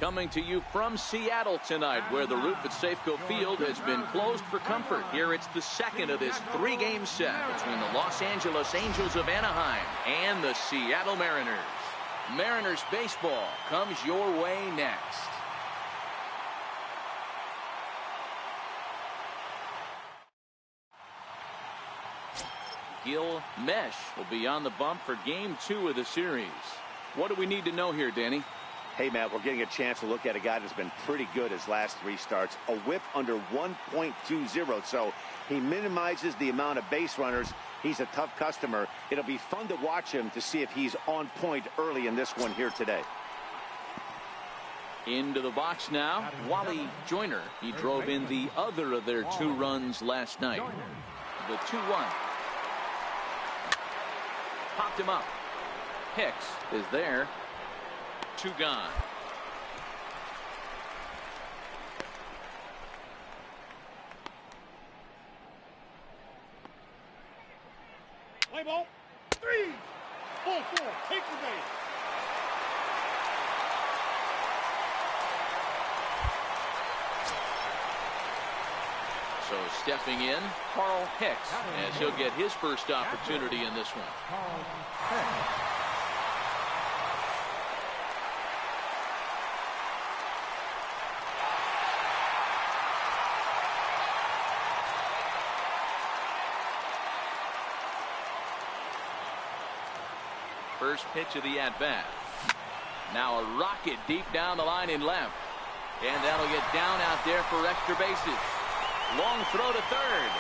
Coming to you from Seattle tonight, where the roof at Safeco Field has been closed for comfort. Here it's the second of this three-game set between the Los Angeles Angels of Anaheim and the Seattle Mariners. Mariners baseball comes your way next. Gil Mesh will be on the bump for game 2 of the series. What do we need to know here, Danny? Hey, Matt, we're getting a chance to look at a guy that's been pretty good his last 3 starts. A whip under 1.20, so he minimizes the amount of base runners. He's a tough customer. It'll be fun to watch him to see if he's on point early in this one here today. Into the box now, Wally Joyner. He drove in the other of their 2 runs last night. The 2-1. Popped him up. Hicks is there. 2 gone. Play ball. 3. Ball 4. Take the base. So stepping in, Carl Hicks, as he'll get his first opportunity in this one. First pitch of the at-bat. Now a rocket deep down the line in left. And that'll get down out there for extra bases. Long throw to third.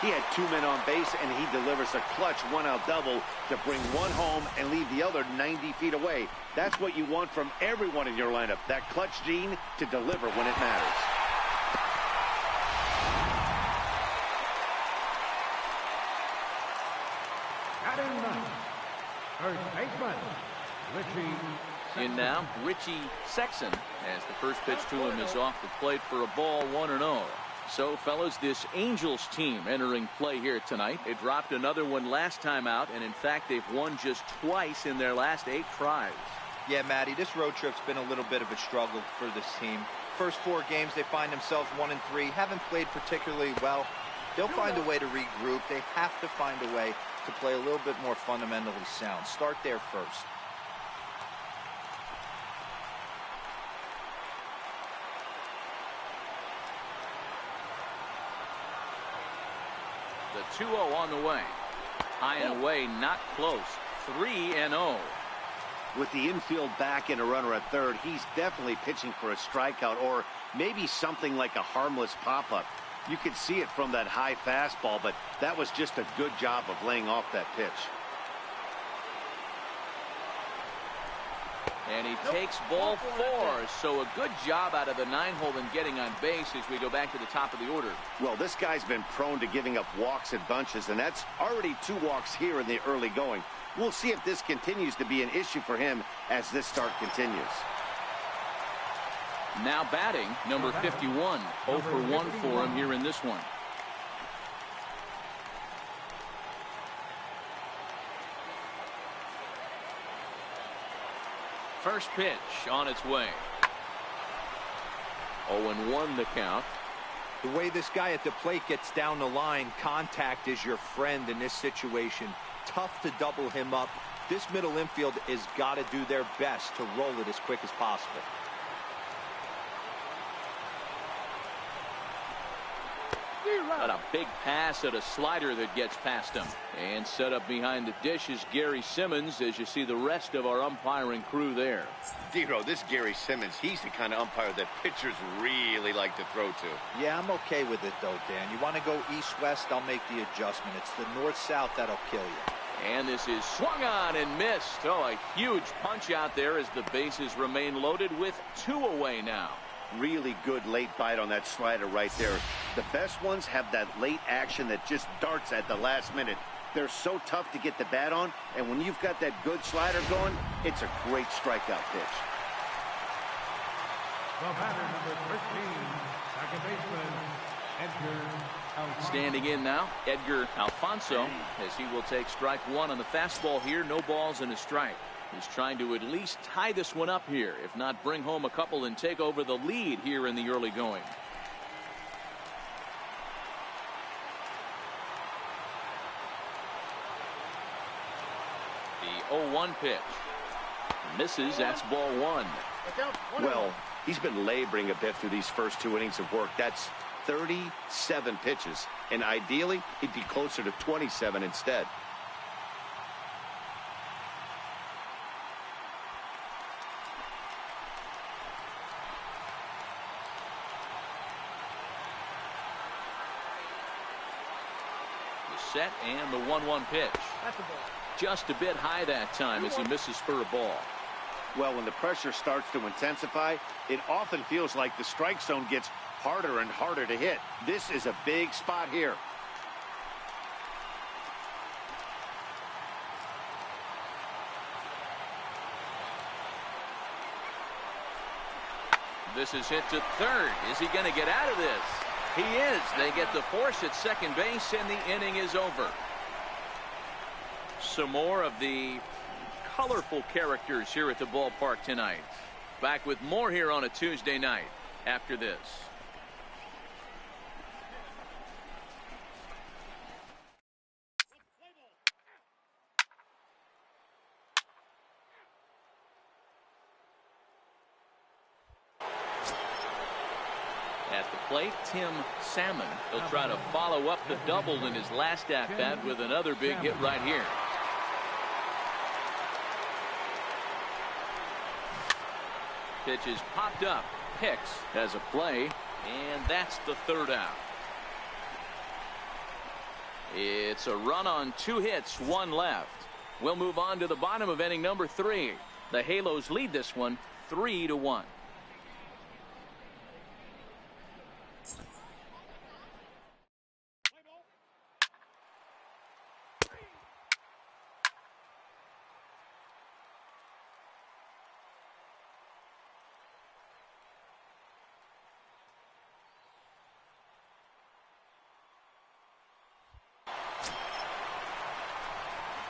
He had 2 men on base, and he delivers a clutch 1-out double to bring one home and leave the other 90 feet away. That's what you want from everyone in your lineup, that clutch gene to deliver when it matters. In now, Richie Sexson, as the first pitch to him is off the plate for a ball, 1-0. So, fellas, this Angels team entering play here tonight. They dropped another one last time out, and in fact, they've won just twice in their last 8 tries. Yeah, Matty, this road trip's been a little bit of a struggle for this team. First 4 games, they find themselves 1-3, haven't played particularly well. They'll find a way to regroup. They have to find a way to play a little bit more fundamentally sound. Start there first. The 2-0 on the way. High and away, not close. 3-0. With the infield back and a runner at third, he's definitely pitching for a strikeout or maybe something like a harmless pop-up. You could see it from that high fastball, but that was just a good job of laying off that pitch. And he takes ball 4. So a good job out of the 9-hole in getting on base as we go back to the top of the order. Well, this guy's been prone to giving up walks in bunches, and that's already 2 walks here in the early going. We'll see if this continues to be an issue for him as this start continues. Now batting, number 51. 0 for 1 for him here in this one. First pitch on its way. 0-1 the count. The way this guy at the plate gets down the line, contact is your friend in this situation. Tough to double him up. This middle infield has got to do their best to roll it as quick as possible. Got a big pass at a slider that gets past him. And set up behind the dish is Gary Simmons as you see the rest of our umpiring crew there. Zero, this Gary Simmons, he's the kind of umpire that pitchers really like to throw to. Yeah, I'm okay with it though, Dan. You want to go east-west, I'll make the adjustment. It's the north-south that'll kill you. And this is swung on and missed. Oh, a huge punch out there as the bases remain loaded with 2 away now. Really good late bite on that slider right there. The best ones have that late action that just darts at the last minute. They're so tough to get the bat on, and when you've got that good slider going, it's a great strikeout pitch. The batter, number 13, second baseman, Edgar Alfonso. Standing in now, Edgar Alfonso, as he will take strike 1 on the fastball here. No balls and a strike. He's trying to at least tie this one up here, if not bring home a couple and take over the lead here in the early going. The 0-1 pitch. Misses. That's ball one. Well, he's been laboring a bit through these first 2 innings of work. That's 37 pitches, and ideally he'd be closer to 27 instead. The set and the 1-1 pitch. That's a ball. Just a bit high that time as he misses for a ball. Well, when the pressure starts to intensify, it often feels like the strike zone gets harder and harder to hit. This is a big spot here. This is hit to third. Is he going to get out of this? He is. They get the force at second base, and the inning is over. Some more of the colorful characters here at the ballpark tonight. Back with more here on a Tuesday night after this. At the plate, Tim Salmon. He'll try to follow up the double in his last at-bat with another big hit right here. Pitch is popped up. Hicks has a play, and that's the third out. It's a run on 2 hits, 1 left. We'll move on to the bottom of inning number 3. The Halos lead this one 3-1.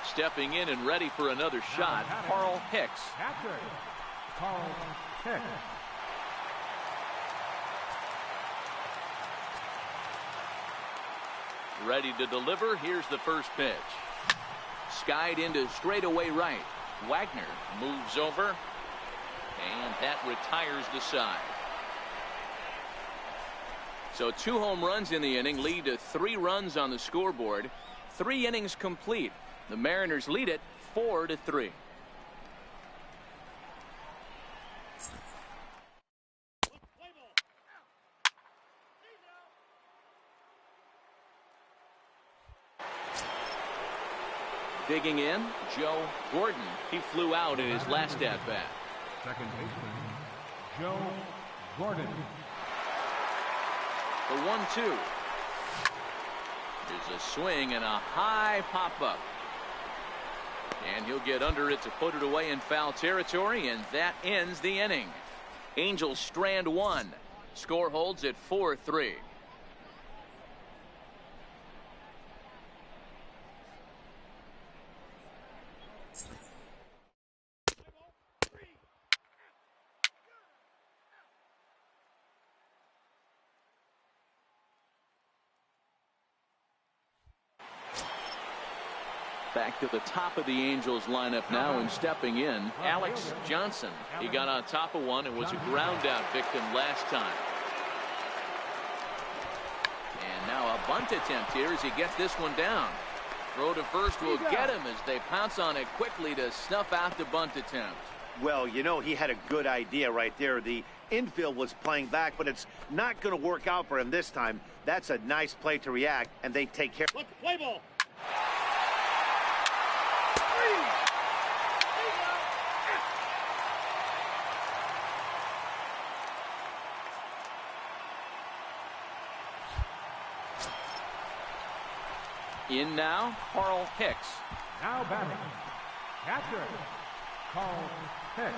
Stepping in and ready for another shot, Carl Hicks. Catcher, Carl Hicks. Ready to deliver. Here's the first pitch. Skied into straightaway right. Wagner moves over, and that retires the side. So 2 home runs in the inning lead to 3 runs on the scoreboard. 3 innings complete. The Mariners lead it 4-3. Digging in, Joe Gordon. He flew out in his last at-bat. Second baseman, Joe Gordon. The 1-2. There's a swing and a high pop-up. And he'll get under it to put it away in foul territory, and that ends the inning. Angels strand 1. Score holds at 4-3. Back to the top of the Angels lineup now, and stepping in, Alex Johnson. He got on top of one and was a ground out victim last time. And now a bunt attempt here as he gets this one down. Throw to first will get him as they pounce on it quickly to snuff out the bunt attempt. Well, you know, he had a good idea right there. The infield was playing back, but it's not going to work out for him this time. That's a nice play to react, and they take care. Let's play ball. In now, Carl Hicks. Now batting, catcher, Carl Hicks.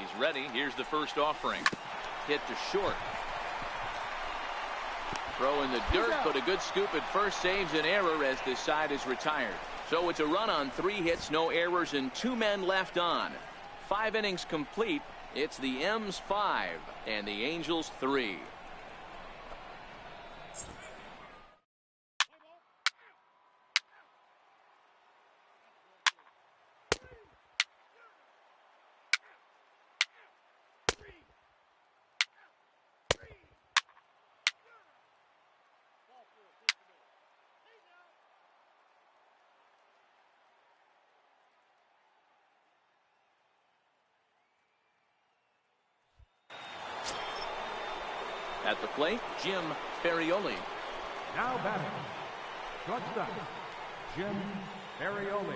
is ready. Here's the first offering. Hit to short. Throw in the dirt, but a good scoop at first saves an error as this side is retired. So it's a run on 3 hits, no errors, and 2 men left on. 5 innings complete. It's the M's 5 and the Angels 3. At the plate, Jim Ferrioli. Now batting, shortstop, Jim Ferrioli.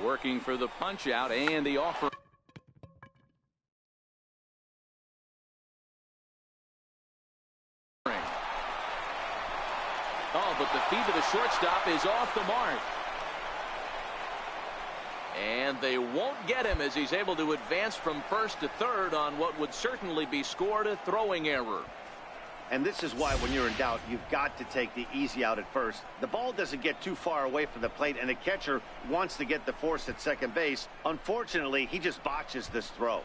Working for the punch out and the offer. Oh, but the feed to the shortstop is off the mark. And they won't get him as he's able to advance from first to third on what would certainly be scored a throwing error. And this is why when you're in doubt, you've got to take the easy out at first. The ball doesn't get too far away from the plate, and the catcher wants to get the force at second base. Unfortunately, he just botches this throw.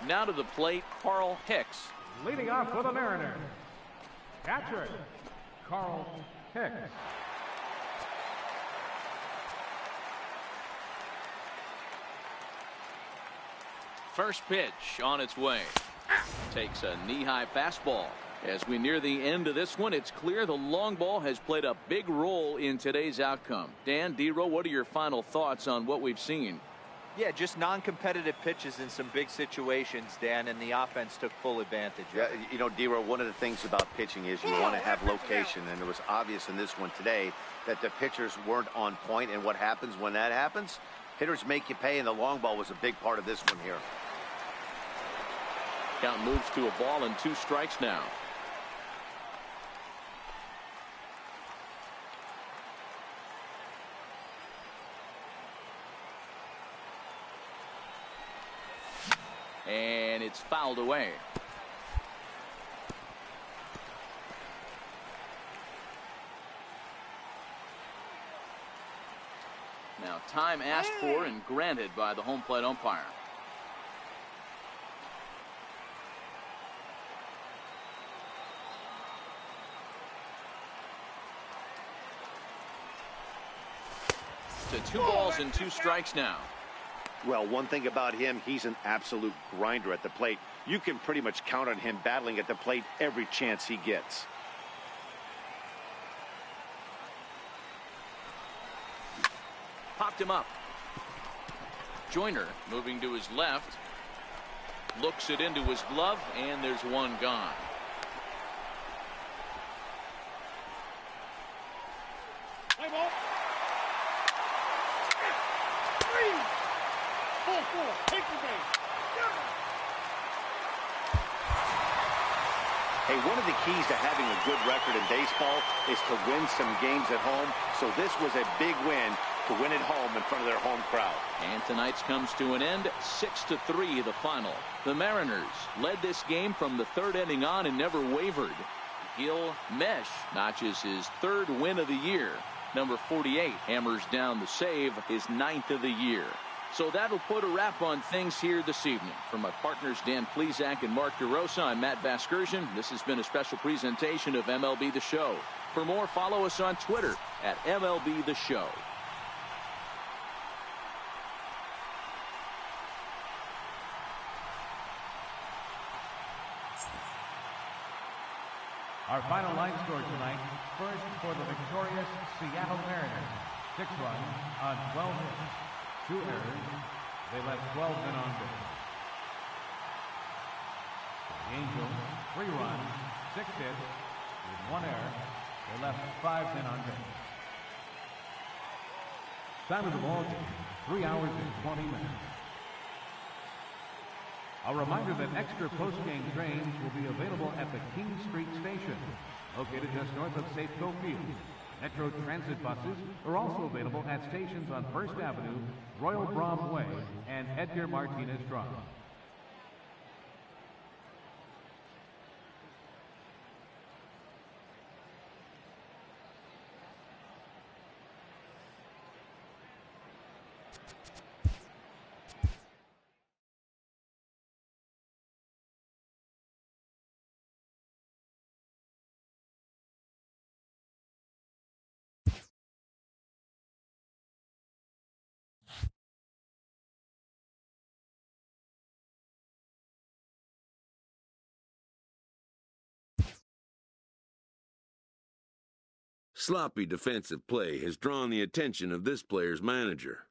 Now to the plate, Carl Hicks. Leading off for the Mariners, catcher, Carl Hicks. First pitch on its way. Takes a knee-high fastball. As we near the end of this one, it's clear the long ball has played a big role in today's outcome. Dan, D-Row, what are your final thoughts on what we've seen? Yeah, just non-competitive pitches in some big situations, Dan, and the offense took full advantage. Yeah, you know, D-Row, one of the things about pitching is you want to have location, and it was obvious in this one today that the pitchers weren't on point, and what happens when that happens? Hitters make you pay, and the long ball was a big part of this one here. Count moves to a ball and 2 strikes now. And it's fouled away. Now time asked for and granted by the home plate umpire. To 2 balls and 2 strikes now. Well, one thing about him, he's an absolute grinder at the plate. You can pretty much count on him battling at the plate every chance he gets. Popped him up. Joyner moving to his left. Looks it into his glove, and there's 1 gone. Hey, one of the keys to having a good record in baseball is to win some games at home. So this was a big win to win at home in front of their home crowd. And tonight's comes to an end, 6-3 the final. The Mariners led this game from the 3rd inning on and never wavered. Gil Mesh notches his 3rd win of the year. Number 48 hammers down the save, his 9th of the year. So that'll put a wrap on things here this evening. For my partners Dan Plesac and Mark DeRosa, I'm Matt Vasgersian. This has been a special presentation of MLB The Show. For more, follow us on Twitter at MLB The Show. Our final line score tonight, first for the victorious Seattle Mariners, 6 runs on 12 hits, 2 errors. They left 12 men on base. For the Angels, 3 runs, 6 hits, with 1 error. They left 5 men on base. Time of the ball game, 3 hours and 20 minutes. A reminder that extra post-game trains will be available at the King Street Station, located just north of Safeco Field. Metro Transit buses are also available at stations on First Avenue, Royal Brom Way, and Edgar Martinez Drive. Sloppy defensive play has drawn the attention of this player's manager.